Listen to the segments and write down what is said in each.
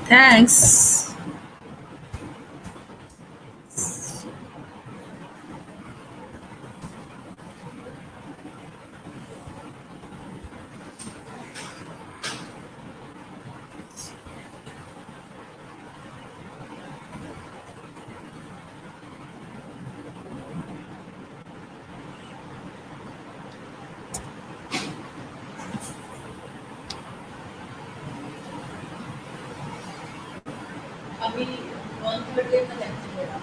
Thanks. अभी 1:30 में lecture है।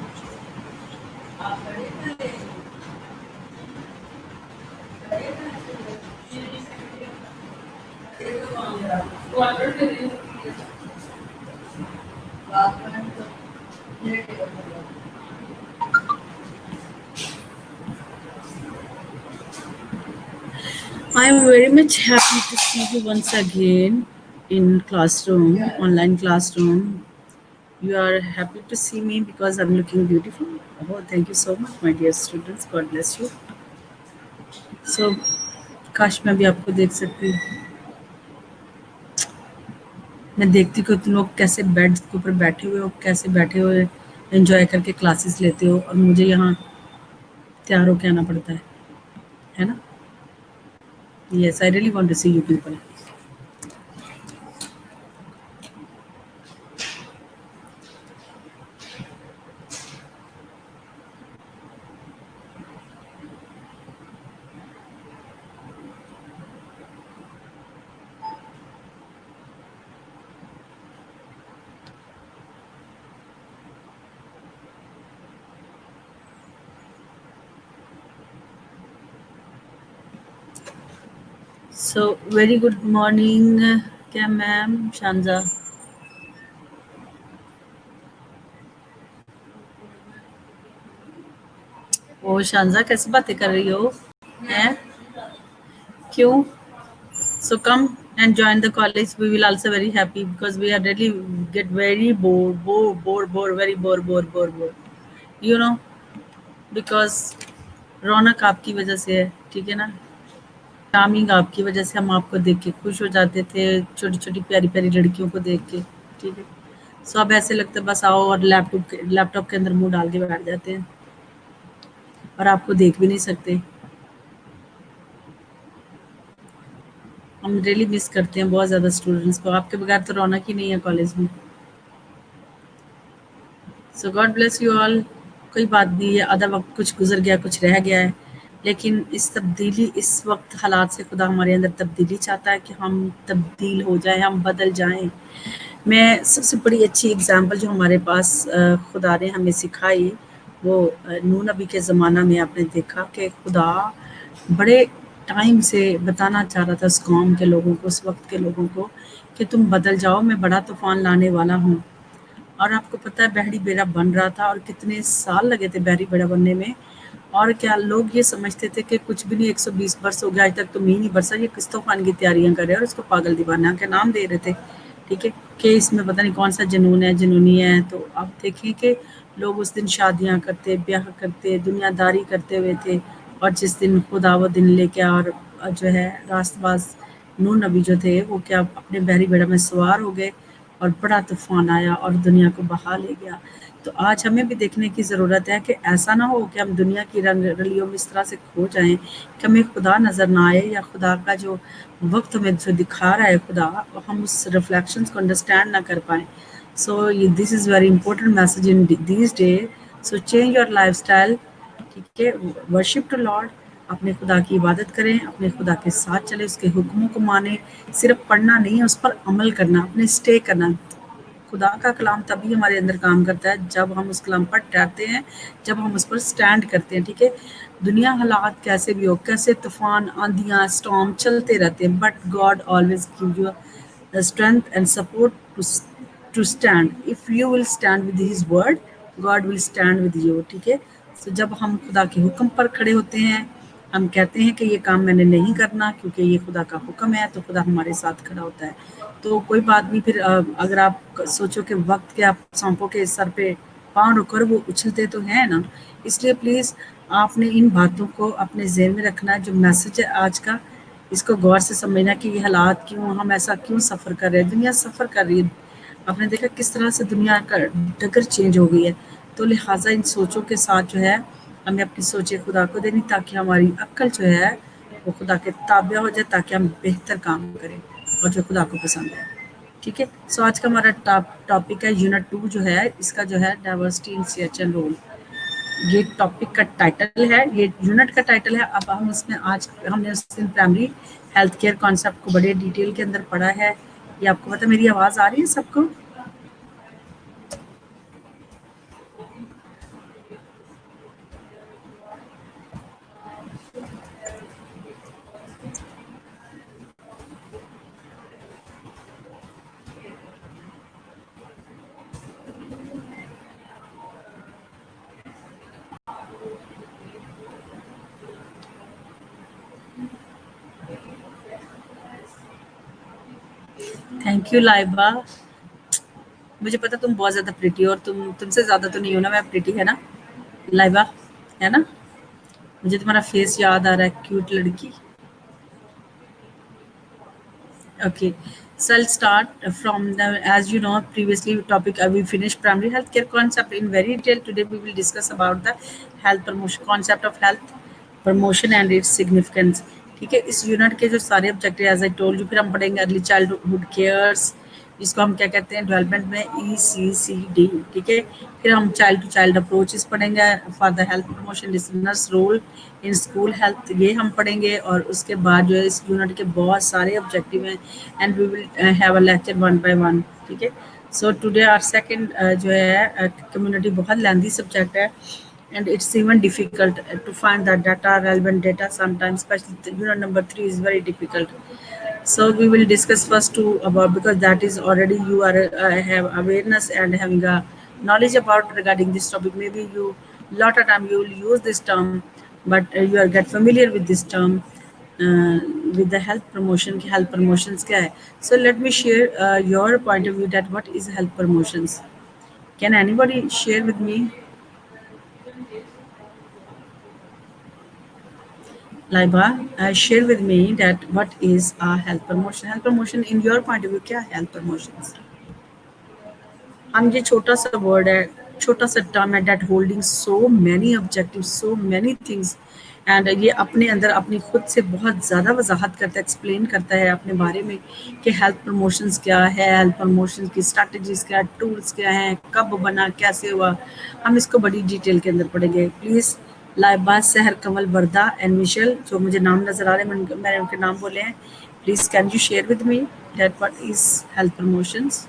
आप पढ़े ना क्वार्टर में बात में तो लेट हो गया। I am very much happy to see you once again in classroom, online classroom. You are happy to see me because I'm looking beautiful. Oh, thank you so much, my dear students. God bless you. So, काश मैं भी आपको देख सकती हूँ। मैं देखती हूँ कि तुम लोग कैसे बेड के ऊपर बैठे हुए हो, कैसे बैठे हुए एंजॉय करके क्लासेस लेते हो और मुझे यहाँ तैयार होके आना पड़ता है ना? Yes, I really want to see you people. So, very good morning, क्या मैम शांजा। ओ शांजा कैसे बातें कर रही हो? हैं? क्यों? So come and join the college. We will also very happy because we are really get very bored, very bored. You know, because रौनक आपकी वजह से है, ठीक है ना? टाइमिंग आपकी वजह से हम आपको देख के खुश हो जाते थे, छोटी-छोटी प्यारी-प्यारी लड़कियों को देख के, ठीक है? सो अब ऐसे लगता है बस आओ और लैपटॉप के अंदर मुँह डाल के बैठ जाते हैं और आपको देख भी नहीं सकते। हम रियली मिस करते हैं बहुत ज़्यादा स्टूडेंट्स को, आपके बगैर तो रौनक ही नहीं है कॉलेज में। सो गॉड ब्लेस यू ऑल। कोई बात नहीं है, आधा वक्त कुछ गुजर गया, कुछ रह गया है, लेकिन इस वक्त हालात से खुदा हमारे अंदर तब्दीली चाहता है कि हम तब्दील हो जाएं, हम बदल जाएं। मैं सबसे बड़ी अच्छी एग्जांपल जो हमारे पास खुदा ने हमें सिखाई वो नूह नबी के ज़माना में आपने देखा कि खुदा बड़े टाइम से बताना चाह रहा था उस कौम के लोगों को, उस वक्त के लोगों को कि तुम बदल जाओ, मैं बड़ा तूफान लाने वाला हूँ। और आपको पता है बहरी बेड़ा बन रहा था और कितने साल लगे थे बहरी बेड़ा बनने में। और क्या लोग ये समझते थे कि कुछ भी नहीं, 120 वर्ष हो गया आज तक तो मींह नहीं बरसा, ये किस तूफान की तैयारियां कर रहे हैं और इसको पागल दीवाना के नाम दे रहे थे, ठीक है, कि इसमें पता नहीं कौन सा जुनून है, जुनूनी है। तो आप देखें कि लोग उस दिन शादियां करते, ब्याह करते, दुनियादारी करते हुए थे, और जिस दिन खुदा वो दिन लेके और जो है रास्तबाज नूह नबी जो थे वो क्या अपने बहरी बेड़ा में सवार हो गए और बड़ा तूफान आया और दुनिया को बहा ले गया। तो आज हमें भी देखने की ज़रूरत है कि ऐसा ना हो कि हम दुनिया की रंग रलियों में इस तरह से खो जाएं कि हमें खुदा नज़र ना आए, या खुदा का जो वक्त हमें जो दिखा रहा है खुदा, हम उस रिफ्लेक्शंस को अंडरस्टैंड ना कर पाएँ। सो this is very important message in this day. So change your lifestyle, ठीक है, वर्शिप टू लॉर्ड, अपने खुदा की इबादत करें, अपने खुदा के साथ चलें, उसके हुक्मों को मानें, सिर्फ पढ़ना नहीं है, उस पर अमल करना, अपने स्टे करना। खुदा का कलाम तभी हमारे अंदर काम करता है जब हम उस कलाम पर ठहरते हैं, जब हम उस पर स्टैंड करते हैं, ठीक है। दुनिया हालात कैसे भी हो, कैसे तूफान, आंधियाँ, स्टॉर्म चलते रहते हैं, but God always give you the strength and support to stand. If you will stand with his word, God will stand with you, ठीक है। तो जब हम खुदा के हुक्म पर खड़े होते हैं, हम कहते हैं कि ये काम मैंने नहीं करना क्योंकि ये खुदा का हुक्म है, तो खुदा हमारे साथ खड़ा होता है। तो कोई बात नहीं, फिर अगर आप सोचो कि वक्त के आप सांपों के सर पे पाँव रखकर वो उछलते तो हैं ना, इसलिए प्लीज़ आपने इन बातों को अपने ज़हन में रखना है। जो मैसेज है आज का, इसको गौर से समझना कि ये हालात क्यों, हम ऐसा क्यों सफ़र कर रहे हैं, दुनिया सफ़र कर रही है। आपने देखा किस तरह से दुनिया का डगर चेंज हो गई है। तो लिहाजा इन सोचों के साथ जो है हमें अपनी सोचें खुदा को देनी, ताकि हमारी अक्ल जो है वो खुदा के ताबे हो जाए, ताकि हम बेहतर काम करें और जो खुदा को पसंद है। ठीक है, सो आज का हमारा टॉपिक है यूनिट 2 जो है इसका जो है diversity in search and role. ये टॉपिक का टाइटल है, ये यूनिट का टाइटल है। अब हम इसमें आज हमने उस दिन प्राइमरी हेल्थ केयर कॉन्सेप्ट को बड़े डिटेल के अंदर पढ़ा है। ये आपको पता, मेरी आवाज़ आ रही है सबको? Thank you Laiba. मुझे पता तुम बहुत ज़्यादा प्रिटी हो, और तुमसे ज़्यादा तो नहीं हो ना मैं प्रिटी, है ना लाइबा? है ना? मुझे तुम्हारा फेस याद आ रहा है, क्यूट लड़की। Okay, so I'll start from the, as you know, previously topic we finished primary healthcare concept in very detail. Today we will discuss about the health promotion concept of health promotion and its significance. ठीक है, इस unit के जो सारे objective as I told you, फिर हम पढ़ेंगे early childhood cares, जिसको हम क्या कहते हैं डेवलपमेंट में ECCD। ठीक है, फिर हम चाइल्ड टू चाइल्ड अप्रोचेस पढ़ेंगे for the health promotion, listeners role in school health, ये हम पढ़ेंगे। और उसके बाद जो है इस यूनिट के बहुत सारे ऑब्जेक्टिव हैं, and we will have a lecture one by one. ठीक है, सो टुडे आवर सेकंड जो है कम्युनिटी बहुत लेंथी सब्जेक्ट है, and it's even difficult to find that data, relevant data sometimes, especially unit number 3 is very difficult. So we will discuss first two about, because that is already you are have awareness and having a knowledge about regarding this topic. Maybe you lot of time you will use this term, but you are get familiar with this term with the health promotion. Health promotions क्या है? So let me share your point of view that what is health promotions. Can anybody share with me? Laiba, share with me that what is a health promotion. Health promotion in your point of view क्या है health promotions? हम ये छोटा सा word है, छोटा सा term है, that holding so many objective, so many things, and ये अपने अंदर अपनी खुद से बहुत ज़्यादा वजाहत करता है, एक्सप्लेन करता है अपने बारे में कि हेल्थ प्रमोशंस क्या है, हेल्थ प्रमोशन की स्ट्रैटेजीज क्या, टूल्स क्या हैं, कब बना, कैसे हुआ। हम इसको बड़ी डिटेल के अंदर पढ़ेंगे। प्लीज़ लाइबा, सहर, कमल, वर्दा एंड मिशेल, जो मुझे नाम नज़र आ रहे हैं, मैंने उनके नाम बोले हैं। Please can you share with me that what is health promotions?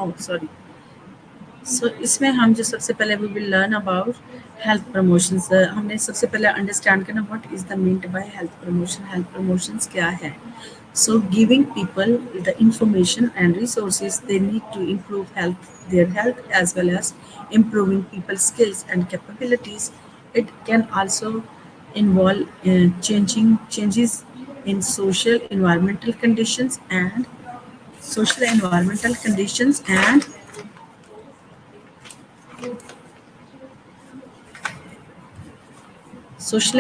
Oh sorry. So इसमें हम जो सबसे पहले we will learn about health promotions. हमने सबसे पहले अंडरस्टैंड करना what is the meant by health promotion. Health promotions क्या है? So giving people the information and resources they need to improve health, their health, as well as improving people's skills and capabilities. It can also involve changing changes in social environmental conditions and social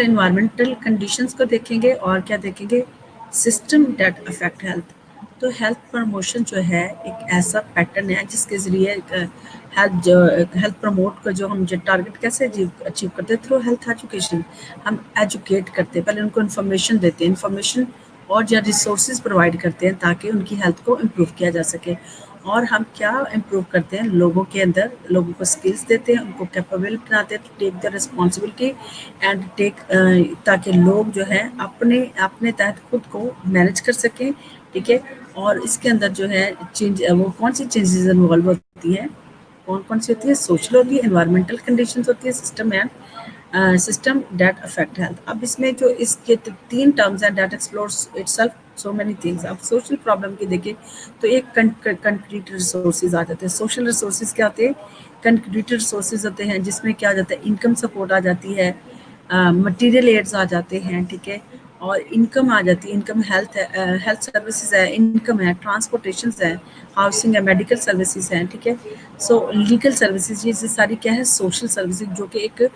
environmental conditions को देखेंगे और क्या देखेंगे, system date affect health. तो health promotion जो है एक ऐसा पैटर्न है जिसके ज़रिए हेल्थ प्रमोट का जो हम जो टारगेट कैसे अचीव करते हैं थ्रू हेल्थ एजुकेशन। हम एजुकेट करते हैं, पहले उनको इन्फॉर्मेशन देते हैं, इन्फॉर्मेशन और या रिसोर्सेज प्रोवाइड करते हैं ताकि उनकी हेल्थ को इम्प्रूव किया जा सके। और हम क्या इम्प्रूव करते हैं, लोगों के अंदर लोगों को स्किल्स देते हैं, उनको कैपेबल बनाते हैं to take the responsibility and take, ताकि लोग जो है अपने अपने तहत खुद को मैनेज कर सकें। ठीक है, और इसके अंदर जो है चेंज वो कौन सी चेंजेस इन्वॉल्व होती है, कौन कौन सी होती है, सोशल होती है, एनवायरमेंटल कंडीशंस होती है, सिस्टम दैट अफेक्ट हेल्थ। अब इसमें जो इसके तीन टर्म्स हैं that explores itself so many things. अब सोशल प्रॉब्लम की देखें तो एक कंक्रीट रिसोर्सेज आ जाते हैं। सोशल रिसोर्सेज क्या होते हैं, कंक्रीट रिसोर्सेज होते हैं जिसमें क्या आ जाता है, इनकम सपोर्ट आ जाती है, मटेरियल एड्स आ जाते हैं। ठीक है, और इनकम आ जाती है, इनकम हेल्थ है, हेल्थ सर्विसेज है, इनकम है, ट्रांसपोर्टेशन है, हाउसिंग है, मेडिकल सर्विसेज हैं। ठीक है, सो लीगल सर्विसेज, ये सारी क्या है, सोशल सर्विसेज जो कि एक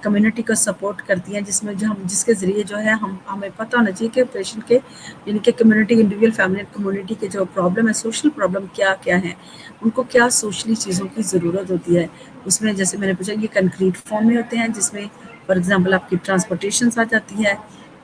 कम्युनिटी को सपोर्ट करती हैं, जिसमें जो हम जिसके ज़रिए जो है हम हमें पता होना चाहिए कि पेशेंट के यानी कि कम्युनिटी, इंडिविजुअल, फैमिली, कम्युनिटी के जो प्रॉब्लम है, सोशल प्रॉब्लम क्या क्या है, उनको क्या सोशली चीज़ों की ज़रूरत होती है। उसमें जैसे मैंने पूछा ये कंक्रीट फॉर्म में होते हैं जिसमें फॉर एग्जांपल आपकी ट्रांसपोर्टेशन आ जाती है,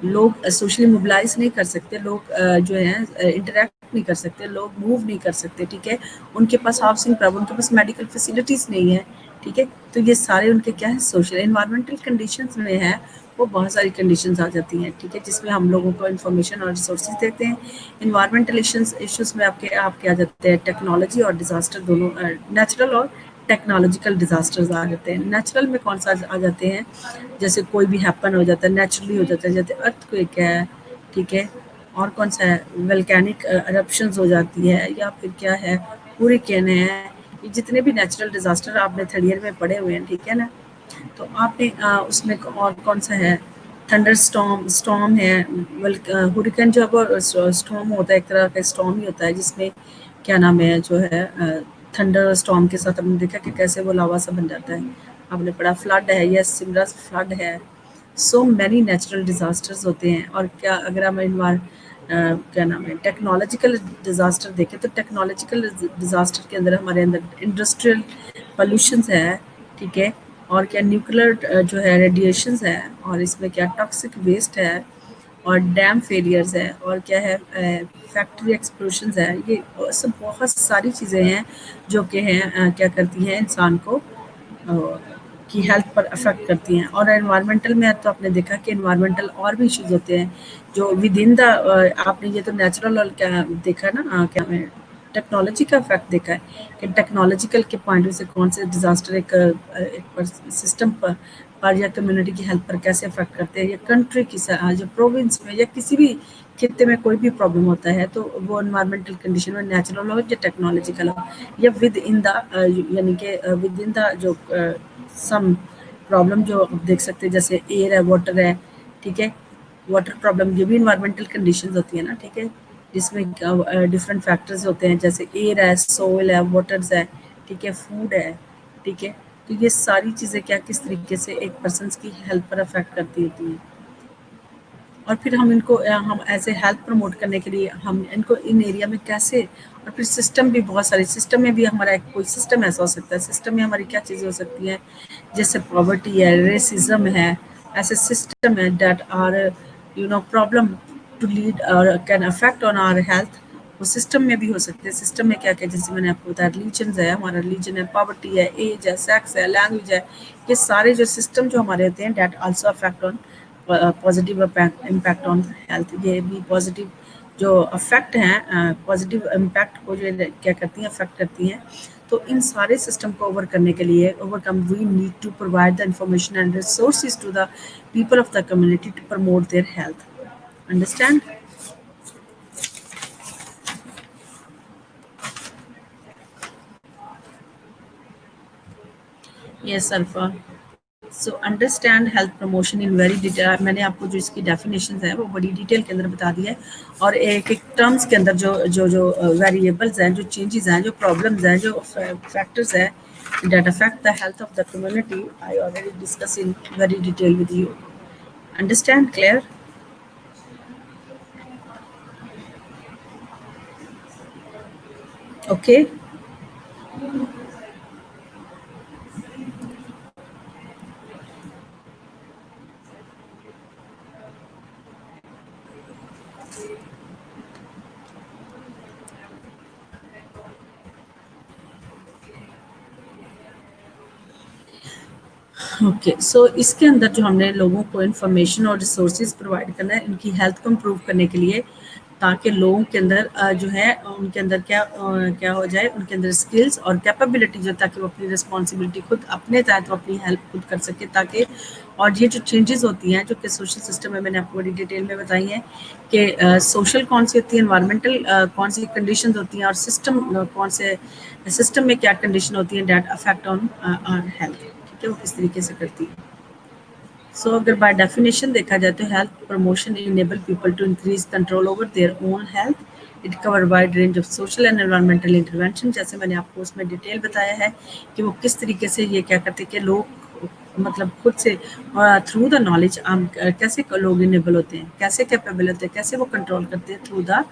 लोग सोशली मोबिलाइज नहीं कर सकते, लोग जो है इंटरेक्ट नहीं कर सकते, लोग मूव नहीं कर सकते। ठीक है, उनके पास हाउसिंग प्रॉब्लम, उनके पास मेडिकल फैसिलिटीज़ नहीं है। ठीक है, तो ये सारे उनके क्या है, सोशल एनवायरमेंटल कंडीशंस में है, वो बहुत सारी कंडीशंस आ जाती हैं। ठीक है, जिसमें हम लोगों को इन्फॉर्मेशन और रिसोर्सेज देते हैं। इन्वायरमेंटल इश्यूज़ में आपके आ जाते हैं टेक्नोलॉजी और डिज़ास्टर दोनों, नेचुरल और टेक्नोलॉजिकल डिज़ास्टर्स आ जाते हैं। नेचुरल में कौन सा आ जाते हैं, जैसे कोई भी हैपन हो जाता है, नेचुरली हो जाता है, जैसे अर्थक्वेक है। ठीक है, और कौन सा है, वोल्केनिक eruptions हो जाती है, या फिर क्या है, हुरिकेन है। ये जितने भी नेचुरल डिज़ास्टर आपने थर्ड ईयर में पढ़े हुए हैं, ठीक है ना, तो आपने उसमें और कौन सा है, थंडर स्टॉर्म है, हुरिकेन जो है स्टॉर्म होता है, एक तरह का स्टॉर्म ही होता है जिसमें क्या नाम है जो है, थंडर स्टॉर्म के साथ हमने देखा कि कैसे वो लावा सा बन जाता है। आपने पढ़ा फ्लड है, यस सिमरा फ्लड है। सो मैनी नेचुरल डिज़ास्टर्स होते हैं। और क्या अगर हम क्या नाम है, टेक्नोलॉजिकल डिज़ास्टर देखें तो टेक्नोलॉजिकल डिज़ास्टर के अंदर हमारे अंदर इंडस्ट्रियल पोल्यूशंस है। ठीक है, और क्या न्यूक्लियर जो है रेडिएशंस है, और इसमें क्या टॉक्सिक वेस्ट है, और डैम फेलियर्स है, और क्या है, फैक्ट्री एक्सप्लोशंस है। ये सब बहुत सारी चीज़ें हैं जो कि हैं क्या करती हैं इंसान को की हेल्थ पर अफेक्ट करती हैं। और एनवायरमेंटल में तो आपने देखा कि एनवायरमेंटल और भी इश्यूज होते हैं जो विद इन द, आपने ये तो नेचुरल और क्या देखा ना, क्या है, टेक्नोलॉजी का इफेक्ट देखा है कि टेक्नोलॉजिकल के पॉइंट से कौन से डिजास्टर एक सिस्टम पर या कम्युनिटी की हेल्थ पर कैसे अफेक्ट करते हैं, या कंट्री की जो प्रोविंस में या किसी भी खित्ते में कोई भी प्रॉब्लम होता है तो वो एनवायरमेंटल कंडीशन में नेचुरल हो या टेक्नोलॉजिकल हो या विद इन द, यानी कि विद इन द जो सम प्रॉब्लम जो आप देख सकते हैं जैसे एयर है, वाटर है। ठीक है, वाटर प्रॉब्लम ये भी इन्वायरमेंटल कंडीशंस होती है ना। ठीक है, जिसमें डिफरेंट फैक्टर्स होते हैं जैसे एयर है, सोइल है, वाटर्स है। ठीक है, फूड है। ठीक है, तो ये सारी चीज़ें क्या किस तरीके से एक पर्सन की हेल्थ पर अफेक्ट करती होती हैं। और फिर हम इनको हम ऐसे हेल्थ प्रमोट करने के लिए हम इनको इन एरिया में कैसे, और फिर सिस्टम भी बहुत सारे, सिस्टम में भी हमारा एक कोई सिस्टम ऐसा हो सकता है, सिस्टम में हमारी क्या चीज़ें हो सकती हैं, जैसे पॉवर्टी है, रेसिज्म है, ऐसे सिस्टम है that are problem to lead और can affect on our health. वो सिस्टम में भी हो सकते हैं। सिस्टम में क्या क्या, जैसे मैंने आपको बताया रिलीजन है, हमारा रिलीजन है, पॉवर्टी है, एज है, सेक्स है, लैंग्वेज है। ये सारे जो सिस्टम जो हमारे होते हैं that also affect on positive impact on health. ये भी पॉजिटिव जो अफेक्ट हैं पॉजिटिव इम्पैक्ट को जो क्या करती हैं अफेक्ट करती हैं। तो इन सारे सिस्टम को ओवर करने के लिए overcome we need to provide the information and resources to the people of the community to promote their health. Understand? Yes alpha. So understand health promotion in very detail. मैंने आपको जो इसकी definition है वो बड़ी डिटेल के अंदर बता दिया है और एक एक टर्म्स के अंदर जो जो जो वेरिएबल्स हैं, जो चेंजेस हैं, जो प्रॉब्लम्स हैं, जो फैक्टर्स हैं that affect the health of the community, I already discussed in very detail with you. Understand? Clear? Okay. Okay so इसके अंदर जो हमने लोगों को इन्फॉर्मेशन और रिसोर्सेज प्रोवाइड करना है इनकी हेल्थ को इम्प्रूव करने के लिए, ताकि लोगों के अंदर जो है उनके अंदर क्या हो जाए, उनके अंदर स्किल्स और कैपेबिलिटी जो, ताकि वो अपनी रिस्पॉन्सिबिलिटी खुद अपने तहत वो अपनी हेल्प खुद कर सके, ताकि और ये जो चेंजेस होती हैं जो कि सोशल सिस्टम में मैंने आपको बड़ी डिटेल में बताई हैं कि सोशल कौन सी होती है, इन्वायरमेंटल कौन सी कंडीशन होती हैं और सिस्टम कौन से सिस्टम में क्या कंडीशन होती है that affect on our health, ठीक है, वो किस तरीके से करती है। सो अगर बाय डेफिनेशन देखा जाए तो health promotion enable people to increase control over their own health. It cover wide range of social and environmental intervention. जैसे मैंने आपको उसमें डिटेल बताया है कि वो किस तरीके से ये क्या करते हैं कि लोग मतलब खुद से थ्रू द नॉलेज हम कैसे लोग इनेबल होते हैं, कैसे कैपेबल होते हैं, कैसे वो कंट्रोल करते हैं। थ्रू द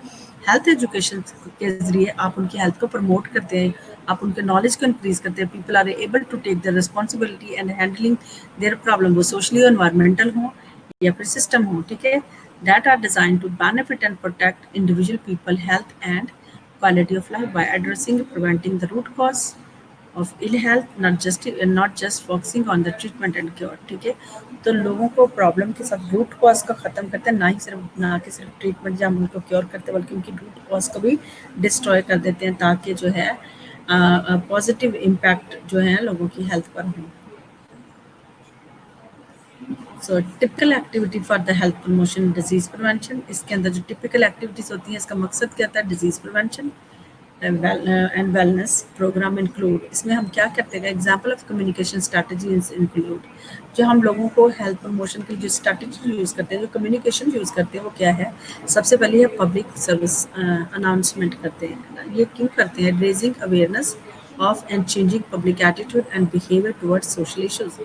हेल्थ एजुकेशन के ज़रिए आप उनकी हेल्थ को प्रमोट करते हैं, आप उनके नॉलेज को इंक्रीज करते हैं। People are able to take the responsibility and handling their problem, वो सोशली और एनवायरमेंटल हो या फिर सिस्टम हो, ठीक है, that are design to benefit and protect individual people health and quality of life by addressing preventing the root cause of ill health, not just focusing on the treatment and cure, ठीक है। तो लोगों को problem के साथ root cause को ख़त्म करते हैं, ना कि सिर्फ ट्रीटमेंट जब हम उनको क्योर करते हैं, बल्कि उनकी रूट कॉज को भी डिस्ट्रॉय कर देते हैं, ताकि जो है पॉजिटिव इम्पैक्ट जो है लोगों की हेल्थ पर हो। So typical activity for the health promotion disease prevention, इसके अंदर जो टिपिकल एक्टिविटीज़ होती हैं इसका मकसद क्या होता है, disease prevention and wellness programme include. इसमें हम क्या करते हैं, example of communication strategy include, जो हम लोगों को हेल्थ प्रमोशन की जो स्ट्रैटेजी यूज़ करते हैं, जो कम्युनिकेशन यूज़ करते हैं, वो क्या है। सबसे पहले ये पब्लिक सर्विस अनाउंसमेंट करते हैं। ये क्यों करते हैं, raising awareness of and changing public attitude and behaviour towards social issues.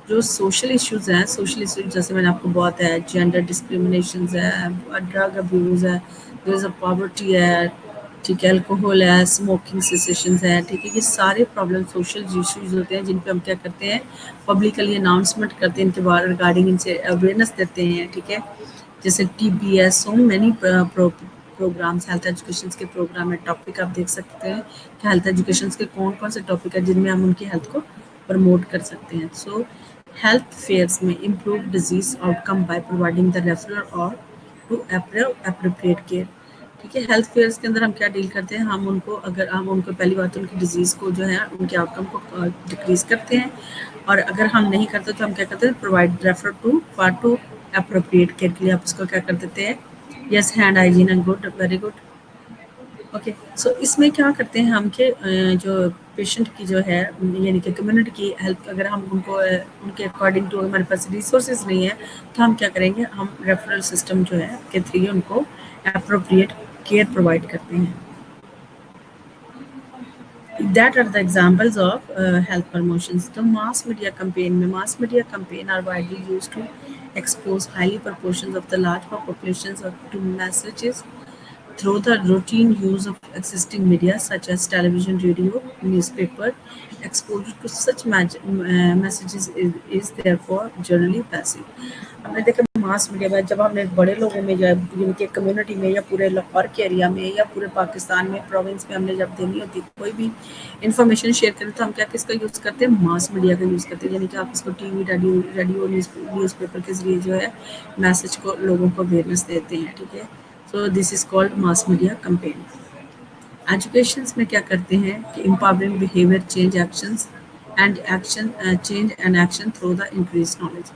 जो सोशल इश्यूज़ हैं, सोशल इश्यूज जैसे मैंने आपको बहुत है, जेंडर डिस्क्रिमिनेशन है, ड्रग अब्यूज़ है, देयर इज़ अ पॉवर्टी है, ठीक है, अल्कोहल है, स्मोकिंग सेसेशंस है, ठीक है, ये सारे प्रॉब्लम सोशल इश्यूज होते हैं जिन पे हम क्या करते हैं, पब्लिकली अनाउंसमेंट करते हैं, इनके बारे रिगार्डिंग इनसे अवेयरनेस देते हैं, ठीक है। जैसे टीबी है, so many programmes, health education के प्रोग्राम है, टॉपिक आप देख सकते हैं कि हेल्थ एजुकेशन के कौन कौन से टॉपिक है जिनमें हम उनकी हेल्थ को प्रमोट कर सकते हैं। सो हेल्थ फेयर्स में improve disease outcome by providing the referral और टू अप्रोप्रिएट केयर, ठीक है। हेल्थ फेयर्स के अंदर हम क्या डील करते हैं, हम उनको अगर हम उनको पहली बात तो उनकी डिजीज़ को जो है उनके आउटकम को डिक्रीज करते हैं, और अगर हम नहीं करते तो हम क्या करते हैं, provide refer to appropriate care के लिए आप उसको क्या कर देते हैं, yes, hand hygiene and good, very good, okay. So इसमें क्या करते हैं हम कि जो पेशेंट की जो है यानी कि कम्युनिटी की हेल्प, अगर हम उनको उनके अकॉर्डिंग टू हमारे पास रिसोर्सेज नहीं है तो हम क्या करेंगे, हम रेफरल सिस्टम जो है के थ्रू उनको अप्रोप्रिएट केयर प्रोवाइड करते हैं। That are the examples of health promotions. The mass media campaign, mass media campaign are widely used to expose highly proportions of the large populations to messages through the routine use of existing media such as television, radio, newspaper. Exposure to such messages is therefore generally passive. हमने देखा mass media में जब हमने बड़े लोगों में जो है जिनके कम्युनिटी में या पूरे लाहौर के एरिया में या पूरे पाकिस्तान में प्रोविंस में हमने जब देनी होती कोई भी इन्फॉर्मेशन शेयर करें तो हम क्या किसका यूज़ करते हैं, मास मीडिया का यूज़ करते हैं, यानी कि आप इसको टीवी, रेडियो, न्यूज़पेपर के ज़रिए जो है मैसेज को लोगों को अवेयरनेस देते हैं, ठीक है। So this is called mass media campaign. Educations में क्या करते हैं कि empowering behaviour change actions and action change and action through the increase knowledge.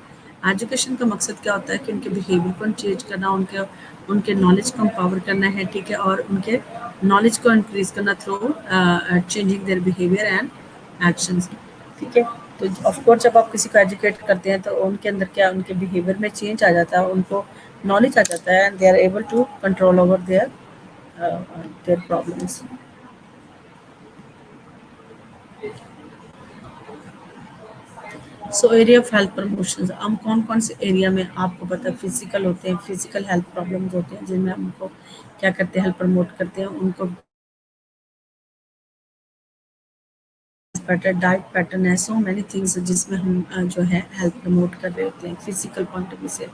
Education का मकसद क्या होता है कि उनके बिहेवियर को चेंज करना, उनके उनके नॉलेज को एम्पावर करना है, ठीक है, और उनके नॉलेज को इंक्रीज करना through changing their behaviour and actions, ठीक है। तो ऑफ कोर्स जब आप किसी को एजुकेट करते हैं तो उनके अंदर क्या, उनके बिहेवियर में चेंज आ जाता है, उनको नॉलेज आ जाता है, and they are able to control over their problems. So area of health promotion, हम कौन कौन से एरिया में आपको पता है फिजिकल होते हैं, फिजिकल हेल्थ प्रॉब्लम्स होते हैं जिनमें हमको क्या करते हैं, हेल्थ प्रमोट करते हैं उनको। पैटर्न, डाइट पैटर्न है, सो मैनी थिंग्स जिसमें हम जो है हेल्थ प्रमोट कर रहे होते हैं फिजिकल पॉइंट ऑफ व्यू से।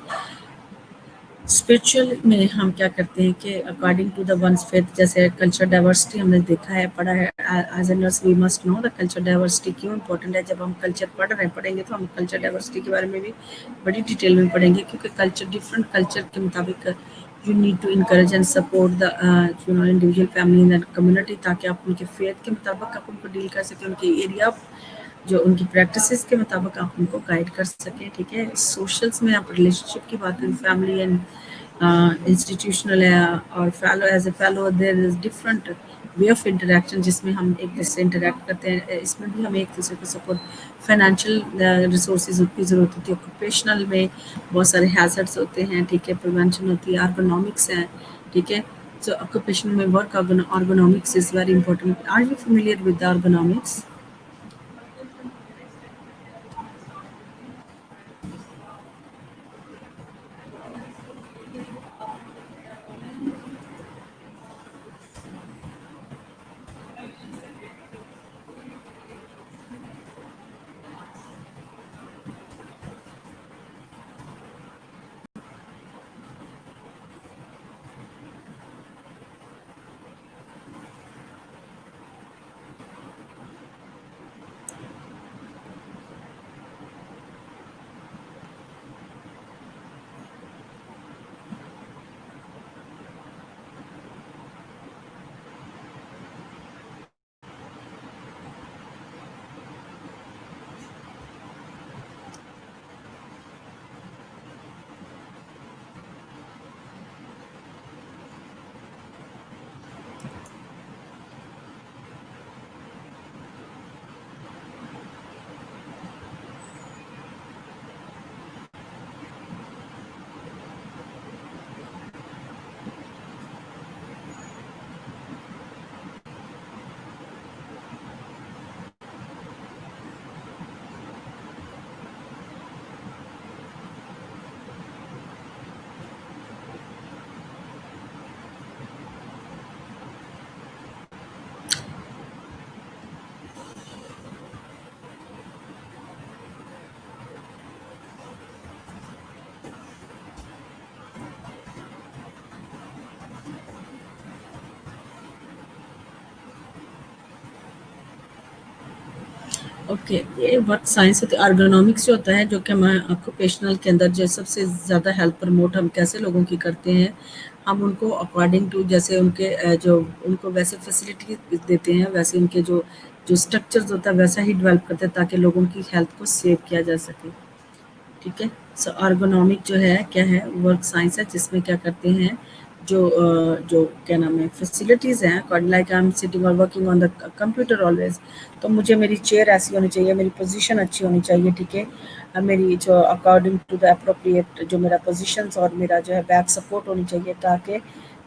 स्पिरिचुअल में हम क्या करते हैं कि according to the ones faith, जैसे कल्चर डाइवर्सिटी हमने देखा है, पढ़ा है, as a nurse we must know the culture diversity क्यों इंपॉर्टेंट है। जब हम कल्चर पढ़ रहे हैं, पढ़ेंगे तो हम कल्चर डाइवर्सिटी के बारे में भी बड़ी डिटेल में पढ़ेंगे, क्योंकि कल्चर, डिफरेंट कल्चर के मुताबिक you need to encourage and support the individual family and community, ताकि आप उनके फेथ के मुताबिक आप उनको डील कर सकें, उनके एरिया जो उनकी प्रैक्टिसेस के मुताबिक आप उनको गाइड कर सकें, ठीक है। सोशल्स में आप रिलेशनशिप की बात करें, फैमिली एंड इंस्टीट्यूशनल है, और fellow as a fellow there is different way of interaction जिसमें हम एक दूसरे से इंटरेक्ट करते हैं, इसमें भी हमें एक दूसरे को सपोर्ट, फाइनेंशियल रिसोर्सेज की ज़रूरत होती है, ऑक्यूपेशनल में बहुत सारे हैजर्ड्स होते हैं, ठीक है, प्रिवेंशन होती है, अर्गोनॉमिक्स है, ठीक है। सो ऑक्यूपेशन में work ergonomics is very important. Are you familiar with the ergonomics? Okay, ये वर्क साइंस है, तो ergonomics जो होता है, जो कि हमारे ऑक्यूपेशनल के अंदर जो सबसे ज़्यादा हेल्प प्रमोट हम कैसे लोगों की करते हैं, हम उनको अकॉर्डिंग टू जैसे उनके जो उनको वैसे फैसिलिटी देते हैं, वैसे उनके जो जो स्ट्रक्चर्स होता है वैसा ही डेवलप करते हैं, ताकि लोगों की हेल्थ को सेव किया जा सके, ठीक है। सो अर्गोनॉमिक जो है क्या है, वर्क साइंस है, जिसमें क्या करते हैं, जो क्या नाम है, फैसिलिटीज़ हैं, लाइक आई एम सिटिंग और working on the computer always, तो मुझे मेरी चेयर ऐसी होनी चाहिए, मेरी पोजीशन अच्छी होनी चाहिए, ठीक है। मेरी जो अकॉर्डिंग टू द अप्रोप्रिएट जो मेरा पोजीशंस और मेरा जो है बैक सपोर्ट होनी चाहिए, ताकि,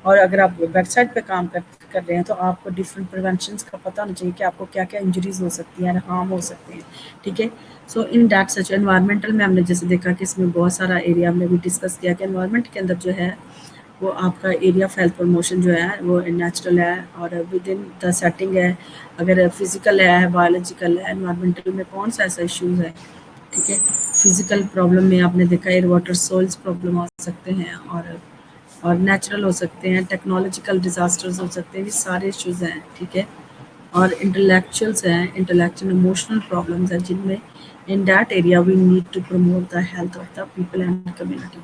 और अगर आप बैक साइड पे काम कर रहे हैं तो आपको डिफरेंट प्रिवेंशंस का पता होना चाहिए कि आपको क्या क्या इंजरीज हो सकती हैं, हार्म हो सकते हैं, ठीक है। सो इन दैट सच एनवायरमेंटल में हमने जैसे देखा कि इसमें बहुत सारा एरिया हमने भी डिस्कस किया कि एनवायरमेंट के अंदर जो है वो आपका एरिया ऑफ हेल्थ प्रमोशन जो है वो नेचुरल है और विद इन द सेटिंग है, अगर फिजिकल है, बायोलॉजिकल है, एनवायरमेंटल में कौन सा ऐसा इश्यूज है, ठीक है। फिजिकल प्रॉब्लम में आपने देखा एयर वाटर सोल्स प्रॉब्लम हो सकते हैं, और नेचुरल हो सकते हैं, टेक्नोलॉजिकल डिजास्टर्स हो सकते हैं, ये सारे इश्यूज हैं, ठीक है। और इंटेलेक्चुअल्स हैं, इंटेलेक्चुअल इमोशनल प्रॉब्लम्स हैं, जिनमें in that area we need to promote the health of the people and community.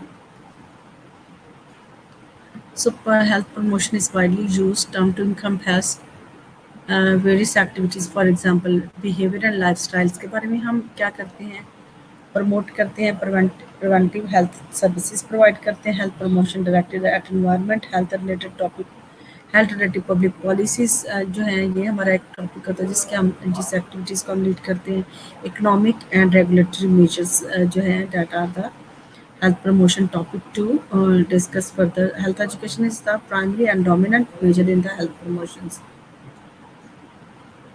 So health promotion is widely used term to encompass various activities for example behaviour and lifestyles के बारे में हम क्या करते हैं, promote करते हैं, preventive health services provide करते हैं, health promotion directed eight environment, health related topic, health related public policies जो है ये हमारा एक टॉपिक होता है जिस एक्टिविटीज़ को हम लीड करते हैं, इकोनॉमिक एंड रेगुलेटरी मेजर्स जो है that are the health promotion. Topic 2 discuss further. Health education is the primary and dominant major in the health promotions.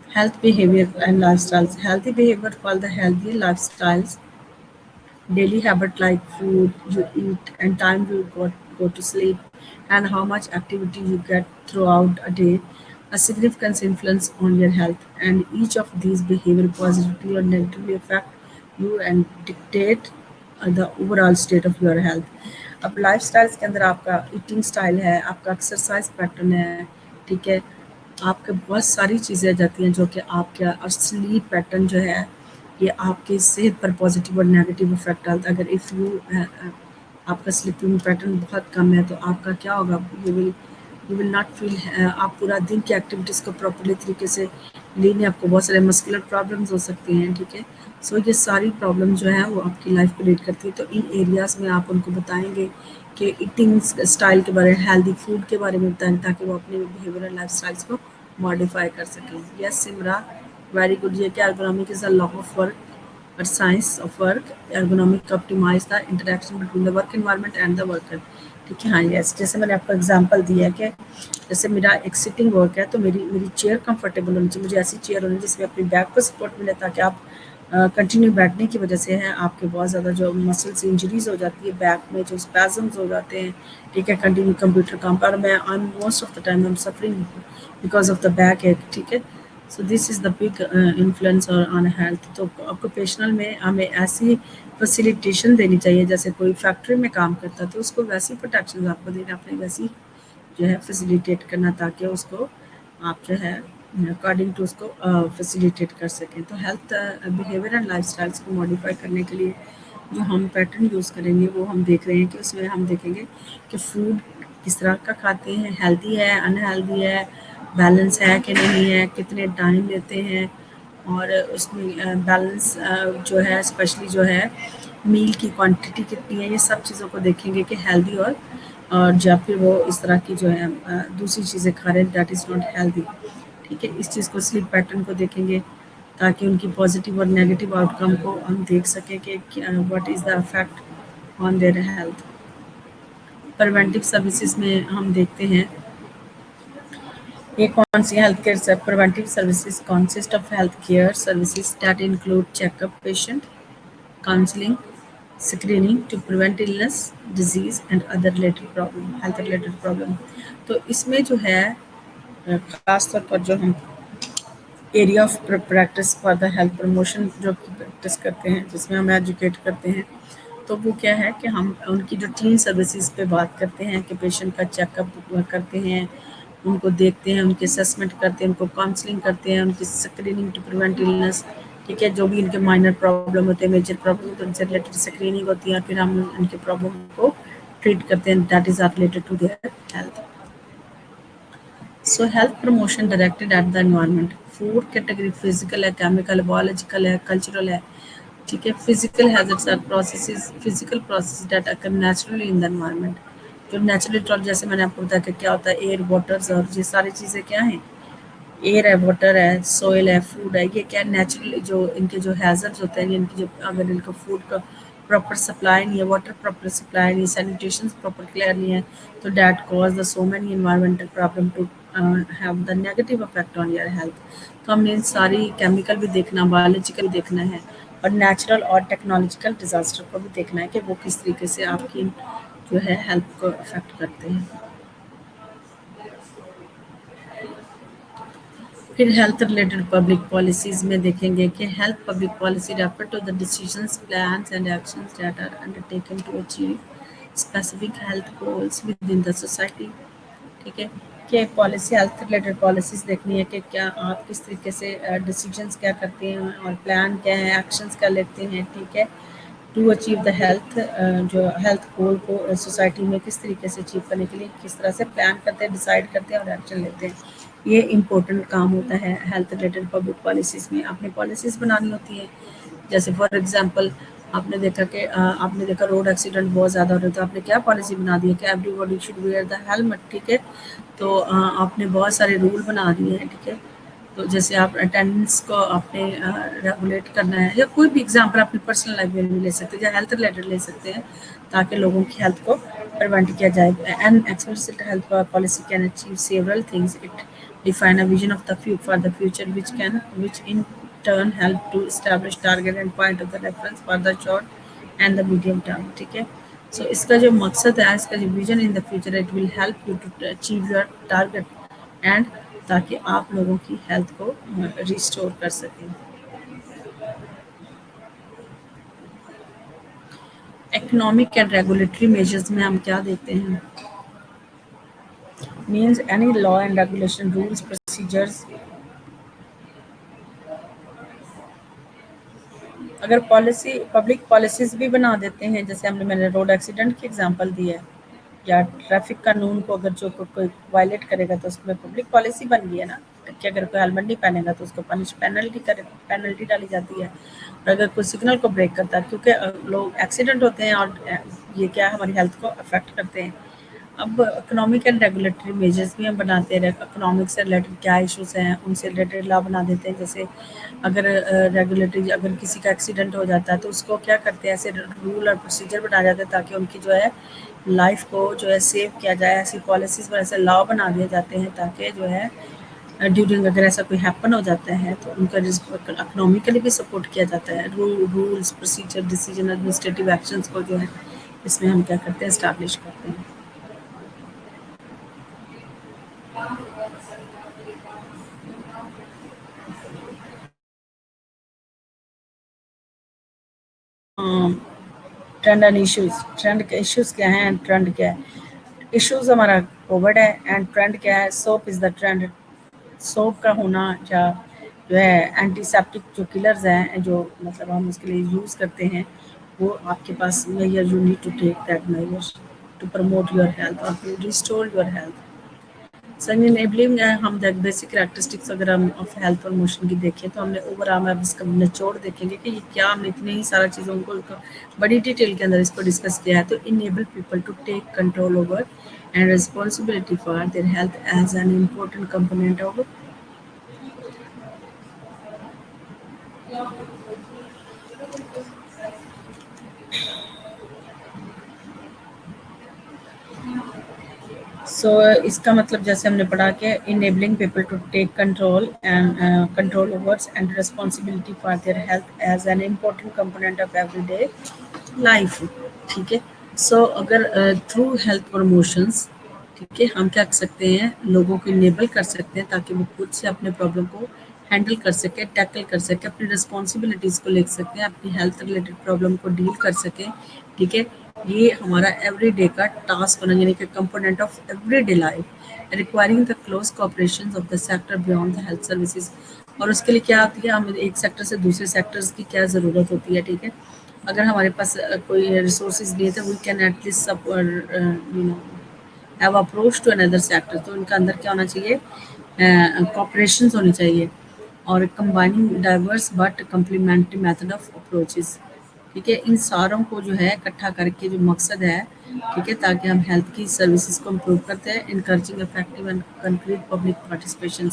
Health behavior and lifestyles. Healthy behavior follow the healthy lifestyles. Daily habit like food you eat and time you go to sleep and how much activity you get throughout a day a significant influence on your health, and each of these behavior positively or negatively affect you and dictate the overall state of your health. अब life styles के अंदर आपका eating style है, आपका exercise pattern है, ठीक है, आपके बहुत सारी चीज़ें आ जाती हैं जो कि आपका और स्लीप पैटर्न जो है ये आपकी सेहत पर पॉजिटिव और नेगेटिव इफेक्ट डालता है। अगर इफ़ यू आपका स्लीपिंग पैटर्न बहुत कम है तो आपका क्या होगा, यू विल नॉट फील, आप पूरा दिन की एक्टिविटीज़ को प्रॉपरली तरीके से लेने, आपको बहुत सारे मस्कुलर प्रॉब्लम्स हो सकती हैं, ठीक है। सो ये सारी प्रॉब्लम जो है वो आपकी लाइफ को लीड करती है। तो इन एरियाज़ में आप उनको बताएंगे कि ईटिंग स्टाइल के बारे में, हेल्दी फूड के बारे में बताएं ताकि वो अपने बिहेवियरल लाइफ स्टाइल्स को मॉडिफाई कर सकें। Yes Simra, very good. ये क्या, ergonomic is the law of work और science of work. Ergonomic optimise the interaction between the work environment and the worker, ठीक है। हाँ यस, जैसे मैंने आपको एग्जांपल दिया है कि जैसे मेरा एक सिटिंग वर्क है तो मेरी मेरी चेयर कंफर्टेबल होनी चाहिए, मुझे ऐसी चेयर होनी चाहिए जिसमें अपनी बैक को सपोर्ट मिले ताकि आप कंटिन्यू बैठने की वजह से है आपके बहुत ज़्यादा जो मसल्स इंजरीज हो जाती है, बैक में जो स्पैज़म्स हो जाते हैं, ठीक है, कंटिन्यू कंप्यूटर काम पर। मैं I am most of the time I am suffering because of the back एक, ठीक है। So this is the big influence on health. तो ऑक्यूपेशनल में हमें ऐसी फैसिलिटेशन देनी चाहिए, जैसे कोई फैक्ट्री में काम करता है तो उसको वैसी प्रोटेक्शन आपको देना, अपनी वैसी जो है फैसिलिटेट करना ताकि उसको आप जो है अकॉर्डिंग टू उसको फैसिलिटेट कर सकें। तो हेल्थ बिहेवियर एंड लाइफस्टाइल्स को मॉडिफाई करने के लिए जो हम पैटर्न यूज़ करेंगे वो हम देख रहे हैं कि उसमें हम देखेंगे कि फूड किस तरह का खाते हैं, हेल्दी है, अनहेल्दी है, बैलेंस है कि नहीं है, कितने टाइम लेते हैं, और उसमें बैलेंस जो है स्पेशली जो है मील की क्वांटिटी कितनी है, ये सब चीज़ों को देखेंगे कि हेल्दी और या फिर वो इस तरह की जो है दूसरी चीज़ें खा रहे हैं दैट इज़ नॉट हेल्दी, ठीक है। इस चीज़ को स्लीप पैटर्न को देखेंगे ताकि उनकी पॉजिटिव और नेगेटिव आउटकम को हम देख सकें कि what is the effect on their health. Preventive services में हम देखते हैं ये कौन सी health care preventive services consist of health care services that include checkup patient, counseling, screening to prevent illness, disease and other related problem, health related problem। तो इसमें जो है खास तौर पर जो हम area of practice for the health promotion जो प्रैक्टिस करते हैं, जिसमें हम एजुकेट करते हैं, तो वो क्या है कि हम उनकी जो टीन सर्विसेज पे बात करते हैं कि पेशेंट का चेकअप करते हैं, उनको देखते हैं, उनकी असेसमेंट करते हैं, उनको काउंसलिंग करते हैं, उनकी स्क्रीनिंग टू प्रिवेंट इलनेस, ठीक है। जो भी इनके माइनर प्रॉब्लम होते हैं, मेजर प्रॉब्लम होते हैं, उनसे रिलेटेड स्क्रीनिंग होती है, फिर हम उनके प्रॉब्लम को ट्रीट करते हैं that is are related to their health. So health promotion directed at the environment, food category physical है, केमिकल, बायोलॉजिकल है, कल्चरल है, ठीक है। Physical hazards are processes, physical process that occur naturally in the environment, जो naturally, जैसे मैंने आपको बताया कि क्या होता है एयर, वाटर्स और ये सारी चीज़ें क्या हैं, एयर है, वाटर है, सोइल है, फूड है, ये क्या नेचुरली जो इनके जो हैजर्ड्स होते हैं, इनकी जो अगर इनका फूड का प्रॉपर सप्लाई नहीं है, वाटर प्रॉपर सप्लाई नहीं है, सैनिटेशन प्रॉपर क्लियर नहीं है, तो that cause the so many environmental problem to have the negative effect on your health. तो हमने इन सारी केमिकल भी देखना, बायोलॉजिकल भी देखना है और नेचुरल और टेक्नोलॉजिकल डिजास्टर को भी देखना है कि वो किस तरीके से आपकी जो है हेल्थ को अफेक्ट करते हैं। फिर हेल्थ रिलेटेड पब्लिक पॉलिसीज में देखेंगे कि health public policy refer to the decisions, plans and actions that are undertaken to achieve specific health goals within the society, ठीक है। कि पॉलिसी, हेल्थ रिलेटेड पॉलिसीज देखनी है कि क्या आप किस तरीके से डिसीजंस क्या करते हैं और प्लान क्या है, एक्शंस क्या लेते हैं, ठीक है, टू अचीव द हेल्थ, जो हेल्थ गोल को सोसाइटी में किस तरीके से अचीव करने के लिए किस तरह से प्लान करते हैं, डिसाइड करते हैं और एक्शन लेते हैं, ये इम्पोर्टेंट काम होता है हेल्थ रिलेटेड पब्लिक पॉलिसीज़ में। आपने पॉलिसीज़ बनानी होती हैं, जैसे फॉर एग्जांपल आपने देखा रोड एक्सीडेंट बहुत ज़्यादा हो रहे, तो आपने क्या पॉलिसी बना दी है कि everybody should wear the helmet, ठीक है। तो आपने बहुत सारे रूल बना दिए हैं, ठीक है। तो जैसे आप अटेंडेंस को आपने रेगुलेट करना है, या कोई भी एग्जांपल अपनी पर्सनल लाइफ में भी ले सकते हैं या हेल्थ रिलेटेड ले सकते हैं, ताकि लोगों की हेल्थ को प्रिवेंट किया जाए। An explicit health policy can achieve several things. It define a vision of the for the future which in turn help to establish target and point of the reference for the short and the medium term, ठीक है। So इसका जो मकसद है, इसका जो vision in the future, it will help you to achieve your target and ताकि आप लोगों की हेल्थ को रिस्टोर कर सकें। इकोनॉमिक एंड रेगुलेटरी मेजर्स में हम क्या देखते हैं, means any law and regulation rules procedures. अगर पब्लिक पॉलिसीज भी बना देते हैं, जैसे मैंने रोड एक्सीडेंट की एग्जांपल दी है, या ट्रैफिक कानून को अगर जो कोई वायलेट करेगा तो उसमें पब्लिक पॉलिसी बन गई है ना, कि अगर कोई हेलमेट नहीं पहनेगा तो उसको पेनल्टी डाली जाती है। और अगर कोई सिग्नल को ब्रेक करता है, क्योंकि लोग एक्सीडेंट होते हैं और ये क्या हमारी हेल्थ को अफेक्ट करते हैं। अब इकोनॉमिक एंड रेगुलेटरी मेजर्स भी हम बनाते हैं। इकोनॉमिक से रिलेटेड क्या इश्यूज हैं, उनसे रिलेटेड लॉ बना देते हैं। जैसे अगर रेगुलेटरी, अगर किसी का एक्सीडेंट हो जाता है तो उसको क्या करते हैं, ऐसे रूल और प्रोसीजर बना जाते हैं ताकि उनकी जो है लाइफ को जो है सेव किया जाए। ऐसी पॉलिसीज़ पर ऐसे लॉ बना दिए जाते हैं ताकि जो है ड्यूरिंग अगर ऐसा कोई हैपन हो जाता है तो उनका इकोनॉमिकली भी सपोर्ट किया जाता है। Rules procedure decision administrative actions को जो है इसमें हम क्या करते हैं, इस्टेब्लिश करते हैं। ट्रेंड एंड इश्यूज, ट्रेंड के इश्यूज क्या हैं, ट्रेंड क्या है। इश्यूज हमारा कोविड है एंड ट्रेंड क्या है, soap is the trend. Soap का होना, या जो है एंटीसेप्टिक जो किलर्स हैं, जो मतलब हम उसके लिए यूज़ करते हैं, वो आपके पास major you need to take that measures to promote your health और टू रिस्टोर योर हेल्थ। सन इनेबलिंग हम बेसिक कैरेक्टरिस्टिक्स अगर हम ऑफ हेल्थ और मोशन की देखें तो हमने ओवरऑल में अब इसका निचोड़ देखेंगे कि ये क्या, हमने इतनी ही सारा चीज़ों को बड़ी डिटेल के अंदर इसको डिस्कस किया है। तो enable people to take control over and responsibility for their health as an important component of. So इसका मतलब जैसे हमने पढ़ा कि enabling people to take control overs and responsibility for their health as an important component of everyday life, ठीक है। सो अगर through health promotions, ठीक है, हम क्या कर सकते हैं, लोगों को इनेबल कर सकते हैं ताकि वो खुद से अपने प्रॉब्लम को हैंडल कर सके, टैकल कर सके, अपनी रिस्पॉन्सिबिलिटीज़ को ले सकें, अपनी हेल्थ रिलेटेड प्रॉब्लम को डील कर सकें, ठीक है। ये हमारा एवरी डे का टास्क होना, यानी कि component of every day life requiring the close cooperation of the sector beyond the health services. और उसके लिए क्या होती है, हमें एक सेक्टर से दूसरे सेक्टर्स की क्या ज़रूरत होती है, ठीक है। अगर हमारे पास कोई रिसोर्सेज नहीं है तो we can at least you know have approach to another sector. तो उनका अंदर क्या होना चाहिए, कॉपरेशन होनी चाहिए और combining diverse but complementary method of approaches, ठीक है। इन सारों को जो है इकट्ठा करके जो मकसद है, ठीक है, ताकि हम हेल्थ की सर्विसेज को इम्प्रूव करते हैं, encouraging effective and concrete public participation.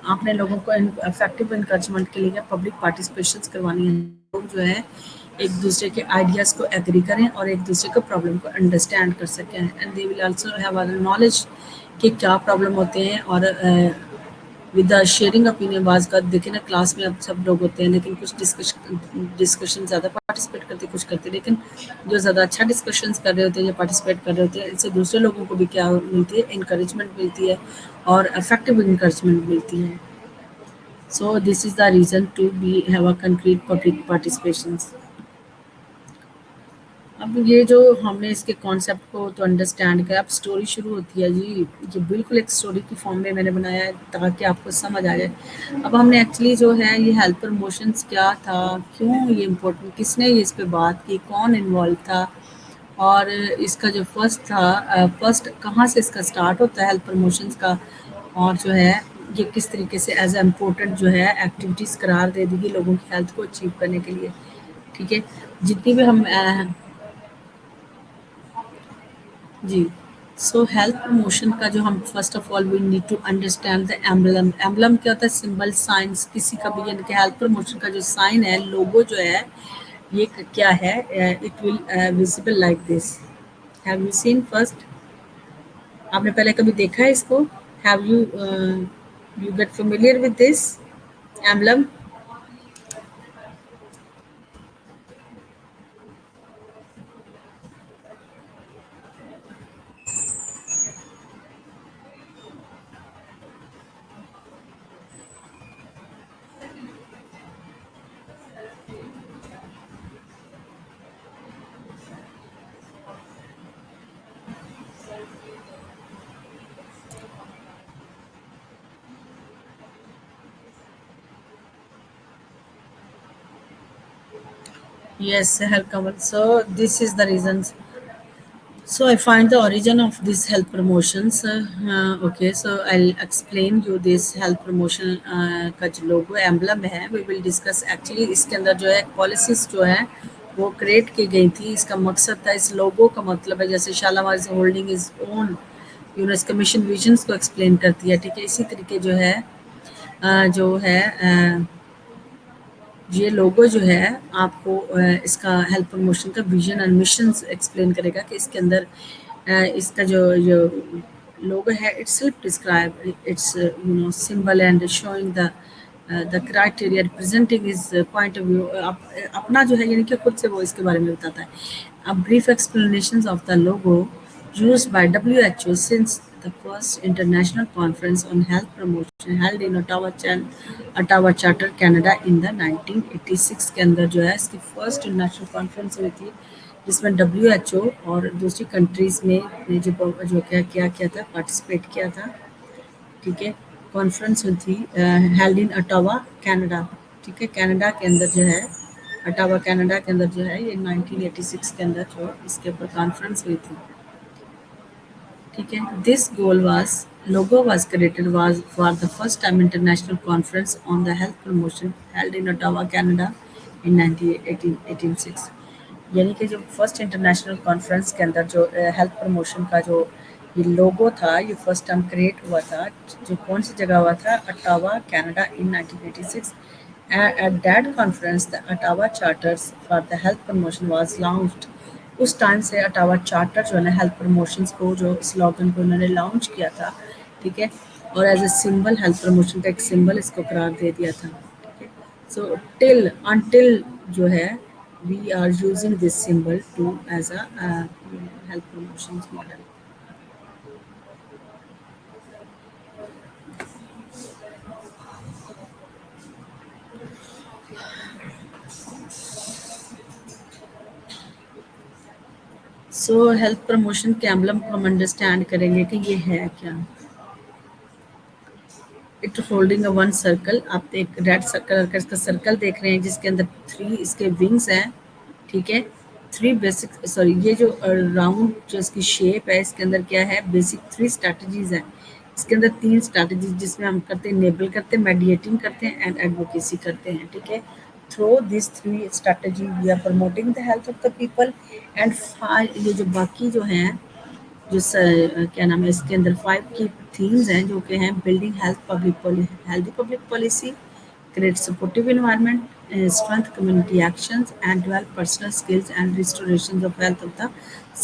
आपने लोगों को इफेक्टिव इनकरेजमेंट के लिए पब्लिक पार्टिसिपेशन करवानी है। लोग जो है एक दूसरे के आइडियाज़ को एग्री करें और एक दूसरे को प्रॉब्लम को अंडरस्टैंड कर सकें, and they will also have knowledge कि क्या प्रॉब्लम होते हैं। और विद द शेयरिंग ओपिनियन, बाज़ का देखें ना क्लास में अब सब लोग होते हैं, लेकिन कुछ डिस्कशन ज़्यादा पार्टिसिपेट करते, कुछ करते, लेकिन जो ज़्यादा अच्छा डिस्कशंस कर रहे होते हैं या पार्टिसिपेट कर रहे होते हैं, इससे दूसरे लोगों को भी क्या मिलती है, इंकरेजमेंट मिलती है और इफेक्टिव इंकरेजमेंट मिलती है। So this is the reason to be have a concrete public participations. अब ये जो हमने इसके कॉन्सेप्ट को तो अंडरस्टैंड किया, अब स्टोरी शुरू होती है जी। ये बिल्कुल एक स्टोरी की फॉर्म में मैंने बनाया है ताकि आपको समझ आ जाए। अब हमने एक्चुअली जो है ये हेल्थ प्रमोशंस क्या था, क्यों ये इम्पोर्टेंट, किसने ये इस पे बात की, कौन इन्वॉल्व था, और इसका जो फर्स्ट था, फर्स्ट कहाँ से इसका स्टार्ट होता है हेल्थ प्रमोशंस का, और जो है ये किस तरीके से एज ए इम्पोर्टेंट जो है एक्टिविटीज़ करार दे दी गई लोगों की हेल्थ को अचीव करने के लिए। ठीक है, जितनी भी हम जी। सो हेल्थ प्रमोशन का जो हम first of all we need to understand the emblem. Emblem क्या होता है? सिंबल, साइंस किसी का भी, यानी कि हेल्थ प्रमोशन का जो साइन है, लोगो जो है, ये क्या है? It will visible like this. Have you seen first? आपने पहले कभी देखा है इसको? Have you you get familiar with this emblem? Yes, health cover. So this is the reasons. So I find the origin of these health promotions. Okay, so I'll explain you this health promotion का जो लोगो emblem है, we will discuss actually इसके अंदर जो है policies जो है वो क्रिएट की गई थी। इसका मकसद था, इस लोगो का मतलब है, जैसे शालामार is holding is own, UNESCO mission visions को एक्सप्लेन करती है। ठीक है, इसी तरीके जो है जो है ये लोगो जो है आपको इसका हेल्थ प्रमोशन का विजन एंड मिशन एक्सप्लेन करेगा कि इसके अंदर इसका जो जो लोगो है, it's self describe it's symbol and showing the criteria representing is point of view. अपना जो है यानी कि खुद से वो इसके बारे में बताता है। अब brief explanation of the logo used by WHO since the first international conference on health promotion held in Ottawa Charter, Canada in the 1986 के अंदर जो है इसकी फर्स्ट इंटरनेशनल कॉन्फ्रेंस हुई थी, जिसमें WHO और दूसरी कंट्रीज़ ने जो क्या था, पार्टिसिपेट किया था। ठीक है, कॉन्फ्रेंस हुई थी हेल्ड इन अटावा, कनाडा। ठीक है, कनाडा के अंदर जो है, अटावा कनाडा के अंदर जो है, ये 1986 के अंदर जो इसके ऊपर कॉन्फ्रेंस हुई थी। ठीक है, this goal was logo was created was for the first time international conference on the health promotion held in Ottawa Canada in 1986। यानी कि जो फर्स्ट इंटरनेशनल कॉन्फ्रेंस के अंदर जो हेल्थ प्रमोशन का जो ये लोगो था, ये फर्स्ट टाइम क्रिएट हुआ था, जो कौन सी जगह हुआ था? अटावा Canada in 1986। at that conference the Ottawa Charters for the Health Promotion was launched। उस टाइम से अटावा चार्टर जो है ना हेल्थ प्रमोशंस को, जो स्लोगन को उन्होंने लॉन्च किया था। ठीक है, और as a symbol, health promotion का एक सिंबल इसको करार दे दिया था। ठीक है, सो टिल अनटिल जो है we are using this symbol to as a health promotion model. So health promotion के एम्बलम को हम अंडरस्टैंड करेंगे कि ये है क्या। It holding a one circle, आप एक रेड सर्कल का इसका सर्कल देख रहे हैं, जिसके अंदर 3 इसके विंग्स हैं। ठीक है, 3 बेसिक, सॉरी, ये जो राउंड जो इसकी शेप है, इसके अंदर क्या है? बेसिक 3 स्ट्रैटेजीज हैं। इसके अंदर 3 स्ट्रैटेजीज जिसमें हम करते हैं, इनेबल करते हैं, मेडिएटिंग करते हैं एंड एडवोकेसी करते हैं। ठीक है, through this 3 strategy we are promoting the health of the people and ये जो बाकी जो हैं, जो क्या नाम है, इसके अंदर 5 की थीम्स हैं, जो कि हैं building healthy public policy, create supportive environment, strength community actions and develop personal skills and restoration of health of the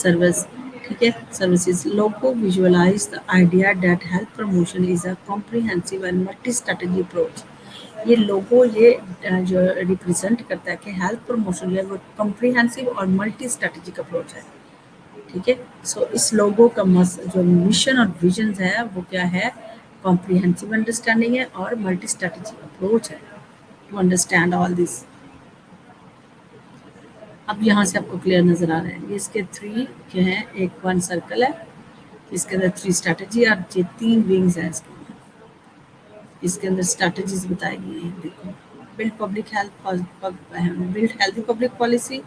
service. ठीक है, services. Logo visualise the idea that health promotion is a comprehensive and multi strategy approach. ये logo ये जो represent करता है कि health promotion जो है वो कॉम्प्रिहेंसिव और मल्टी स्ट्रेटेजिक अप्रोच है। ठीक है, सो इस लोगो का जो मिशन और विजन है वो क्या है? कॉम्प्रिहेंसिव अंडरस्टैंडिंग है और मल्टी स्ट्रेटेजिक अप्रोच है टू अंडरस्टैंड ऑल दिस। अब यहाँ से आपको क्लियर नज़र आ रहा है, ये इसके 3 क्या हैं, एक 1 सर्कल है, इसके अंदर 3 स्ट्रैटेजी और ये 3 विंग्स हैं इसके अंदर स्ट्रैटेजीज बताई गई हैं। देखो, build public health, build healthy public policy,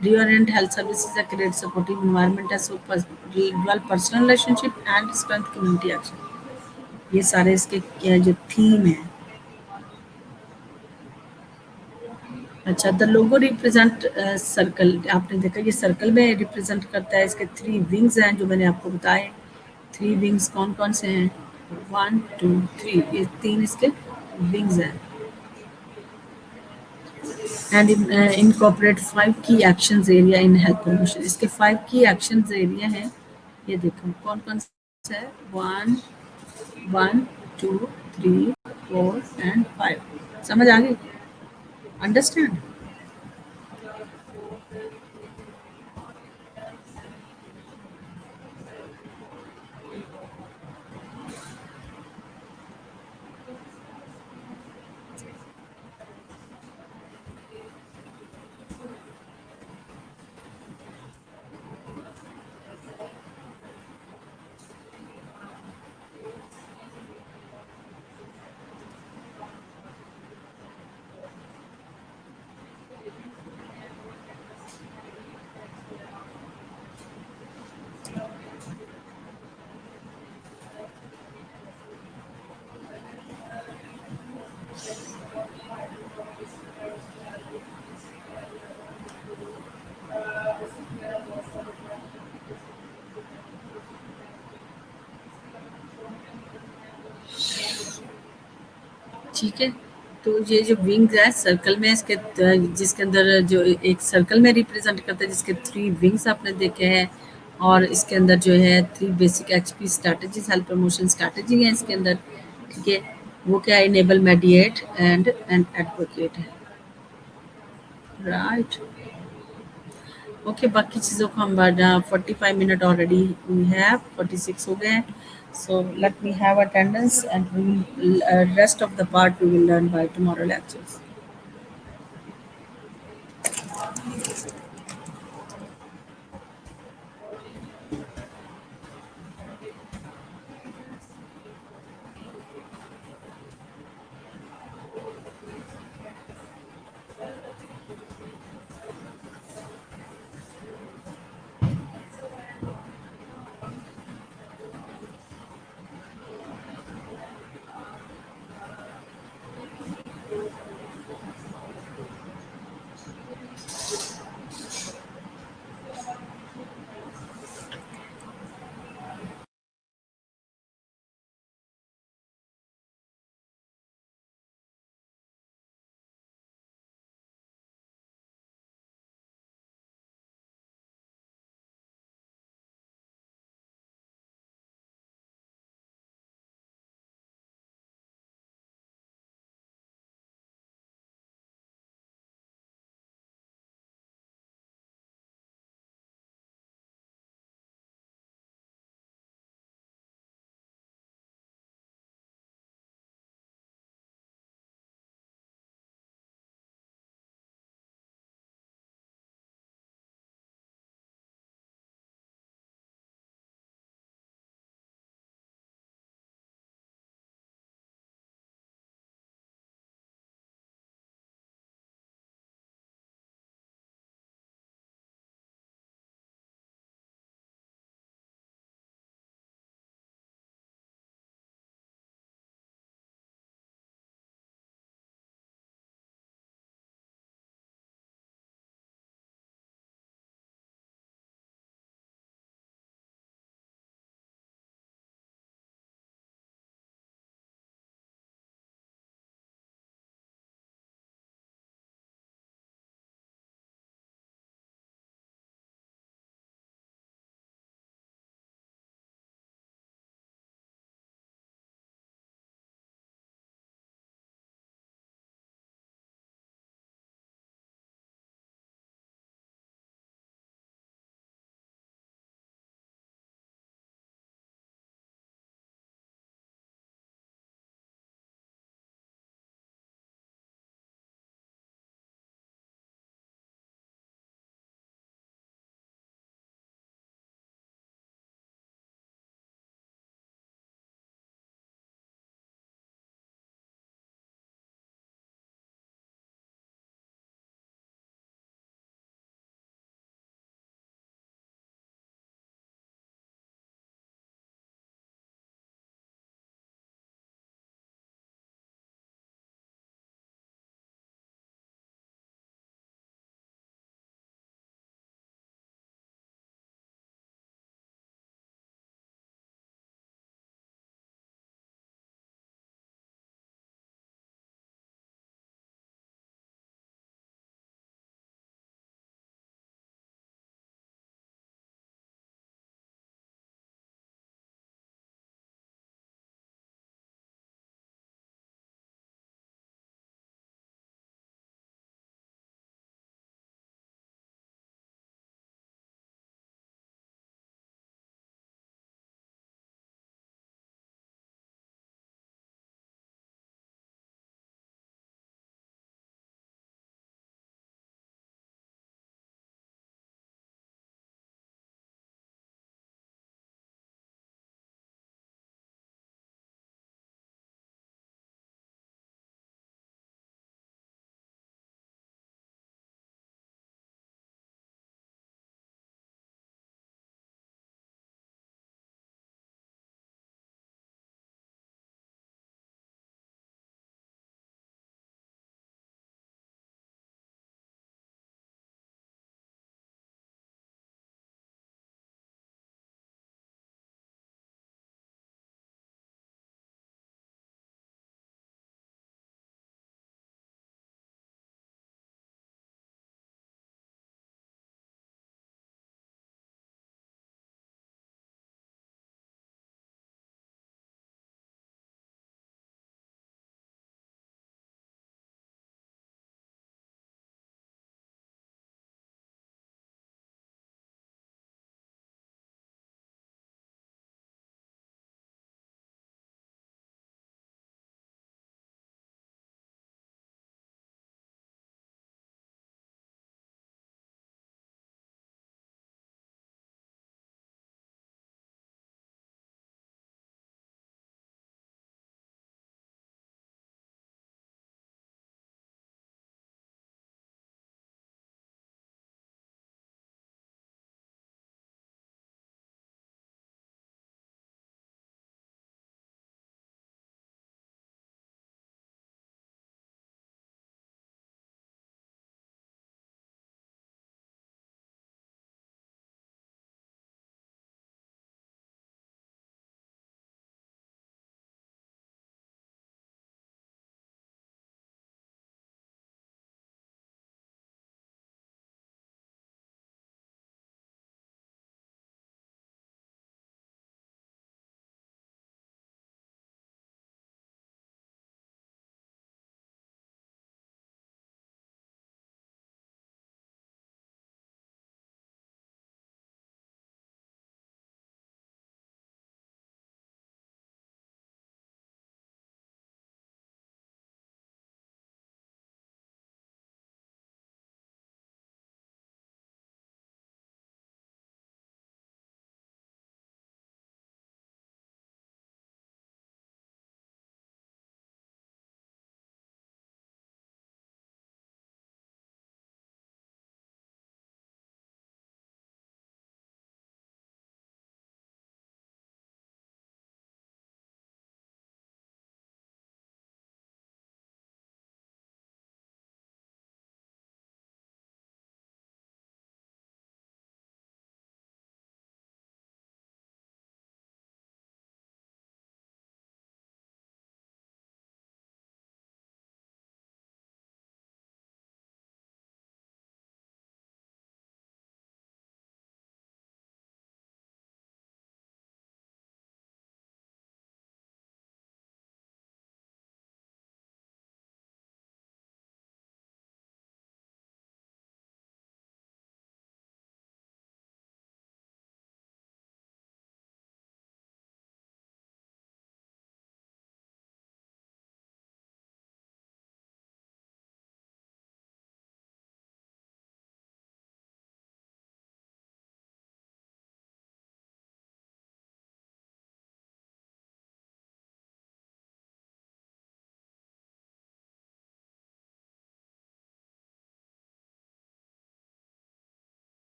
reorient health services that create supportive environment as so develop personal relationship and strength community action. ये सारे इसके क्या जो थीम है। अच्छा, द लोगो रिप्रेजेंट सर्कल, आपने देखा ये सर्कल में रिप्रेजेंट करता है, इसके 3 विंग्स हैं जो मैंने आपको बताए। 3 विंग्स कौन कौन से हैं, 1 2 3, ये 3 इसके विंग्स हैं। एंड इनकॉर्पोरेट 5 की actions area in health promotion, इसके 5 की एक्शंस एरिया हैं। ये देखो कौन कौन से है, 1 1 2 3 4 एंड 5। समझ आ गई, अंडरस्टैंड। ठीक है, तो ये जो विंग है सर्कल में, इसके जिसके अंदर जो एक सर्कल में रिप्रेजेंट करता है, जिसके 3 विंग्स आपने देखे हैं, और इसके अंदर जो है 3 basic HP strategies, health promotion strategy है इसके अंदर। ठीक है, वो क्या है, इनेबल, मेडिएट एंड एडवोकेट है, राइट। ओके, बाकी चीज़ों को हम 45 मिनट ऑलरेडी वी हैव, 46 हो गए हैं। So let me have attendance and we will, rest of the part we will learn by tomorrow lectures.